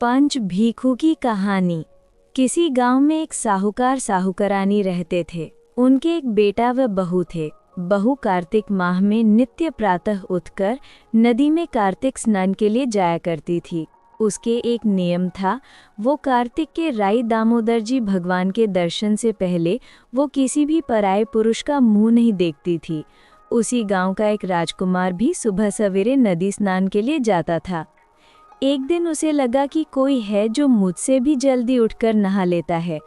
पंच भीखू की कहानी। किसी गांव में एक साहूकार साहूकरानी रहते थे। उनके एक बेटा व बहू थे। बहू कार्तिक माह में नित्य प्रातः उठकर नदी में कार्तिक स्नान के लिए जाया करती थी। उसके एक नियम था, वो कार्तिक के राई दामोदर जी भगवान के दर्शन से पहले वो किसी भी पराये पुरुष का मुंह नहीं देखती थी। उसी गांव का एक राजकुमार भी सुबह सवेरे नदी स्नान के लिए जाता था। एक दिन उसे लगा कि कोई है जो मुझसे भी जल्दी उठकर नहा लेता है।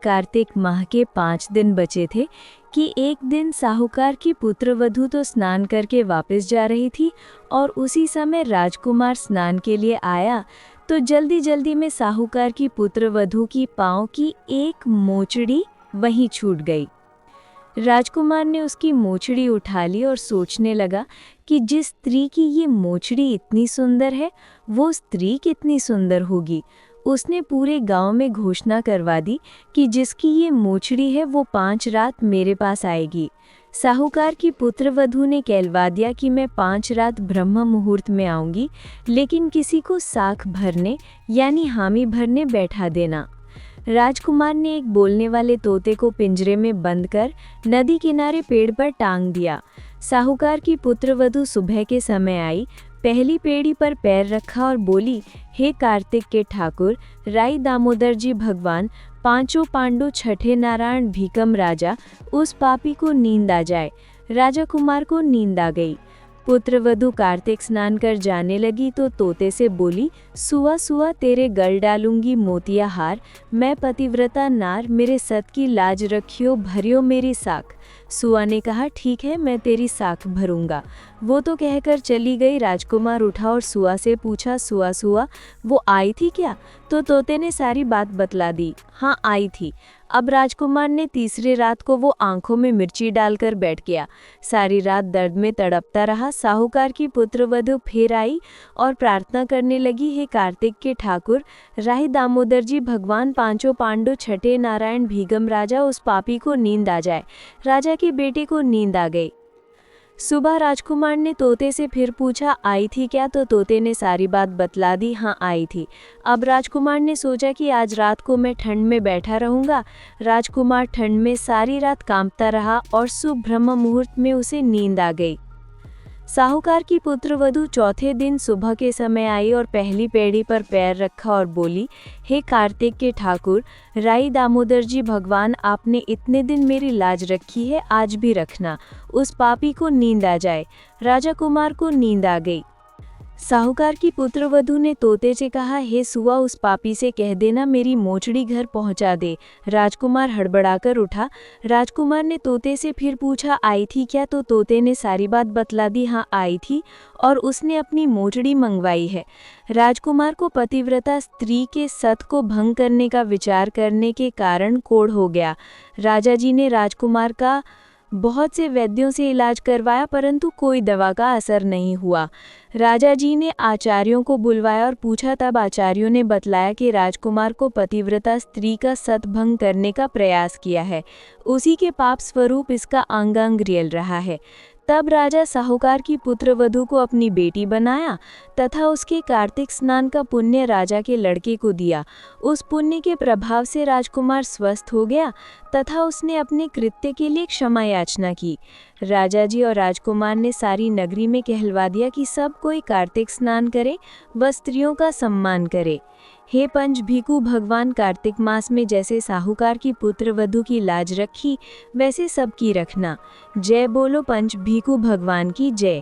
कार्तिक माह के 5 दिन बचे थे कि एक दिन साहूकार की पुत्रवधू तो स्नान करके वापस जा रही थी और उसी समय राजकुमार स्नान के लिए आया तो जल्दी जल्दी में साहूकार की पुत्रवधू की पाँव की एक मोचड़ी वहीं छूट गई। राजकुमार ने उसकी मोचड़ी उठा ली और सोचने लगा कि जिस स्त्री की ये मोचड़ी इतनी सुंदर है, वो स्त्री कितनी सुंदर होगी। उसने पूरे गांव में घोषणा करवा दी कि जिसकी ये मोचड़ी है वो 5 रात मेरे पास आएगी। साहूकार की पुत्रवधू ने कहलवा दिया कि मैं 5 रात ब्रह्म मुहूर्त में आऊंगी, लेकिन किसी को साख भरने यानी हामी भरने बैठा देना। राजकुमार ने एक बोलने वाले तोते को पिंजरे में बंद कर नदी किनारे पेड़ पर टांग दिया। साहूकार की पुत्रवधू सुबह के समय आई, पहली पेड़ी पर पैर रखा और बोली, हे कार्तिक के ठाकुर, राई दामोदर जी भगवान, 5 पांडु, छठे नारायण, भीकम राजा, उस पापी को नींद आ जाए। राजा कुमार को नींद आ गई। पुत्रवधू कार्तिक स्नान कर जाने लगी तो तोते से बोली, सुआ सुआ तेरे गल डालूंगी मोतिया हार, मैं पतिव्रता नार, मेरे सत की लाज रखियो, भरियो मेरी साख। सुआ ने कहा, ठीक है, मैं तेरी साख भरूंगा। वो तो कहकर चली गई। राजकुमार उठा और सुआ से पूछा, सुआ सुआ वो आई थी क्या? तो तोते ने सारी बात बतला दी। हाँ, आई थी। अब राजकुमार ने तीसरी रात को वो आंखों में मिर्ची डालकर बैठ गया। सारी रात दर्द में तड़पता रहा। साहूकार की पुत्रवधू फिर आई और प्रार्थना करने लगी, हे कार्तिक के ठाकुर, राही दामोदर जी भगवान, 5 पांडु, छठे नारायण, भीगम राजा, उस पापी को नींद आ जाए। राजा के बेटे को नींद आ गई। सुबह राजकुमार ने तोते से फिर पूछा, आई थी क्या? तो तोते ने सारी बात बतला दी। हाँ, आई थी। अब राजकुमार ने सोचा कि आज रात को मैं ठंड में बैठा रहूंगा। राजकुमार ठंड में सारी रात कांपता रहा और सुब्रह्म मुहूर्त में उसे नींद आ गई। साहूकार की पुत्रवधू चौथे दिन सुबह के समय आई और पहली पेड़ी पर पैर रखा और बोली, हे कार्तिक के ठाकुर, राई दामोदर जी भगवान, आपने इतने दिन मेरी लाज रखी है, आज भी रखना। उस पापी को नींद आ जाए। राजा कुमार को नींद आ गई। साहूकार की पुत्रवधू ने तोते से कहा, हे सुआ, उस पापी से कह देना मेरी मोचड़ी घर पहुंचा दे। राजकुमार हड़बड़ाकर उठा। राजकुमार ने तोते से फिर पूछा, आई थी क्या? तो तोते ने सारी बात बतला दी। हाँ, आई थी और उसने अपनी मोचड़ी मंगवाई है। राजकुमार को पतिव्रता स्त्री के सत को भंग करने का विचार करने के कारण कोढ़ हो गया। राजा जी ने राजकुमार का बहुत से वैद्यों से इलाज करवाया, परंतु कोई दवा का असर नहीं हुआ। राजा जी ने आचार्यों को बुलवाया और पूछा, तब आचार्यों ने बतलाया कि राजकुमार को पतिव्रता स्त्री का सत भंग करने का प्रयास किया है, उसी के पाप स्वरूप इसका अंग अंग रियल रहा है। तब राजा साहूकार की पुत्रवधू को अपनी बेटी बनाया तथा उसके कार्तिक स्नान का पुण्य राजा के लड़के को दिया। उस पुण्य के प्रभाव से राजकुमार स्वस्थ हो गया तथा उसने अपने कृत्य के लिए क्षमा याचना की। राजा जी और राजकुमार ने सारी नगरी में कहलवा दिया कि सब कोई कार्तिक स्नान करे व स्त्रियों का सम्मान करे। हे पंच भीखू भगवान, कार्तिक मास में जैसे साहूकार की पुत्रवधू की लाज रखी, वैसे सबकी रखना। जय बोलो पंच भीखू भगवान की जय।